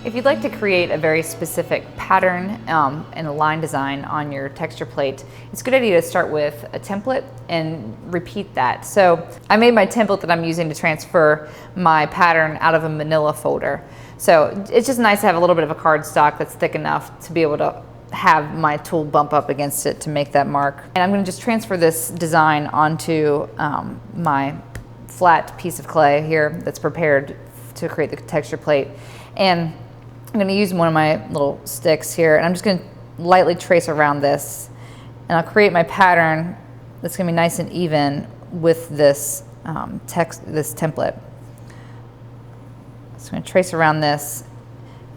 If you'd like to create a very specific pattern and a line design on your texture plate, it's a good idea to start with a template and repeat that. So I made my template that I'm using to transfer my pattern out of a manila folder. So it's just nice to have a little bit of a cardstock that's thick enough to be able to have my tool bump up against it to make that mark. And I'm going to just transfer this design onto my flat piece of clay here that's prepared to create the texture plate. And I'm going to use one of my little sticks here, and I'm just going to lightly trace around this, and I'll create my pattern that's going to be nice and even with this this template. So I'm going to trace around this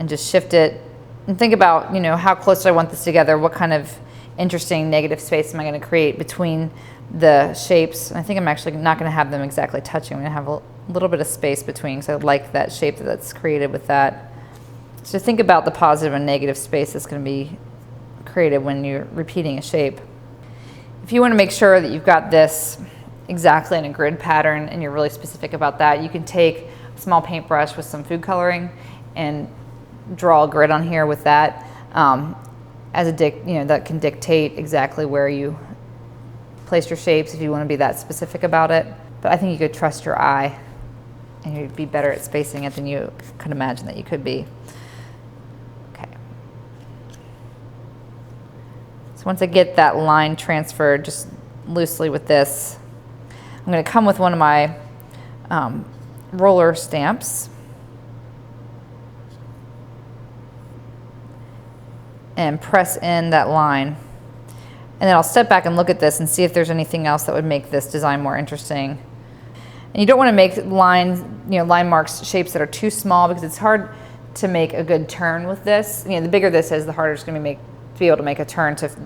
and just shift it, and think about, you know, how close do I want this together? What kind of interesting negative space am I going to create between the shapes? And I think I'm actually not going to have them exactly touching. I'm going to have a little bit of space between, because I like that shape that's created with that. So think about the positive and negative space that's going to be created when you're repeating a shape. If you want to make sure that you've got this exactly in a grid pattern and you're really specific about that, you can take a small paintbrush with some food coloring and draw a grid on here with that that can dictate exactly where you place your shapes if you want to be that specific about it. But I think you could trust your eye and you'd be better at spacing it than you could imagine that you could be. Once I get that line transferred just loosely with this, I'm going to come with one of my roller stamps and press in that line. And then I'll step back and look at this and see if there's anything else that would make this design more interesting. And you don't want to make line marks shapes that are too small, because it's hard to make a good turn with this. You know, the bigger this is, the harder it's going to be able to make a turn. So if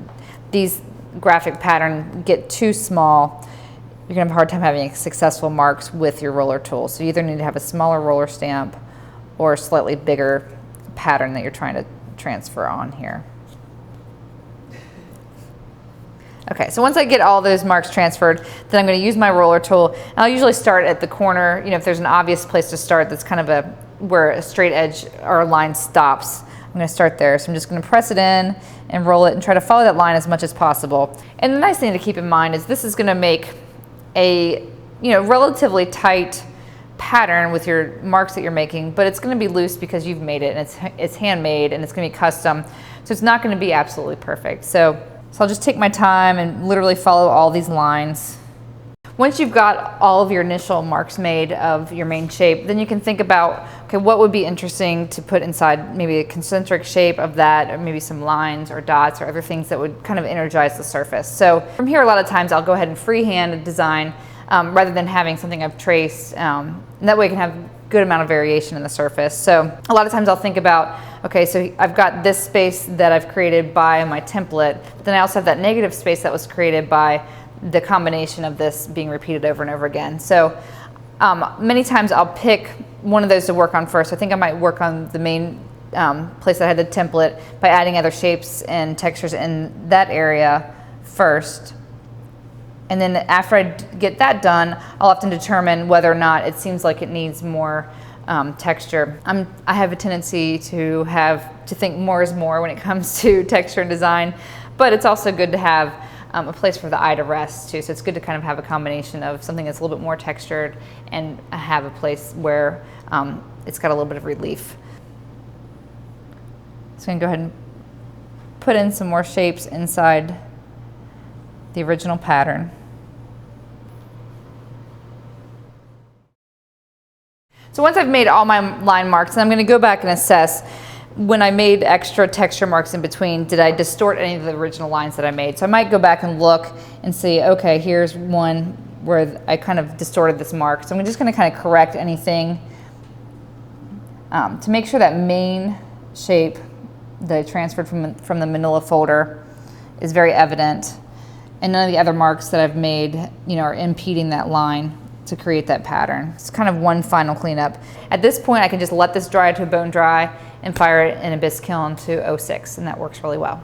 these graphic patterns get too small, you're going to have a hard time having successful marks with your roller tool. So you either need to have a smaller roller stamp or a slightly bigger pattern that you're trying to transfer on here. Okay, so once I get all those marks transferred, then I'm going to use my roller tool. And I'll usually start at the corner. You know, if there's an obvious place to start that's kind of where a straight edge or a line stops, I'm going to start there. So I'm just going to press it in and roll it and try to follow that line as much as possible. And the nice thing to keep in mind is this is going to make a relatively tight pattern with your marks that you're making, but it's going to be loose because you've made it, and it's handmade and it's going to be custom. So it's not going to be absolutely perfect. So I'll just take my time and literally follow all these lines. Once you've got all of your initial marks made of your main shape, then you can think about, okay, what would be interesting to put inside maybe a concentric shape of that, or maybe some lines or dots or other things that would kind of energize the surface. So from here, a lot of times I'll go ahead and freehand design rather than having something I've traced. And that way I can have a good amount of variation in the surface. So a lot of times I'll think about, okay, so I've got this space that I've created by my template, but then I also have that negative space that was created by the combination of this being repeated over and over again. So many times I'll pick one of those to work on first. I think I might work on the main place that I had the template by adding other shapes and textures in that area first. And then after I get that done, I'll often determine whether or not it seems like it needs more texture. I have a tendency to think more is more when it comes to texture and design, but it's also good to have a place for the eye to rest too. So it's good to kind of have a combination of something that's a little bit more textured and have a place where it's got a little bit of relief. So I'm going to go ahead and put in some more shapes inside the original pattern. So once I've made all my line marks, then I'm going to go back and assess when I made extra texture marks in between, did I distort any of the original lines that I made? So I might go back and look and see, okay, here's one where I kind of distorted this mark. So I'm just going to kind of correct anything to make sure that main shape that I transferred from the manila folder is very evident, and none of the other marks that I've made, are impeding that line to create that pattern. It's kind of one final cleanup. At this point, I can just let this dry to a bone dry and fire it in a bisque kiln to 06, and that works really well.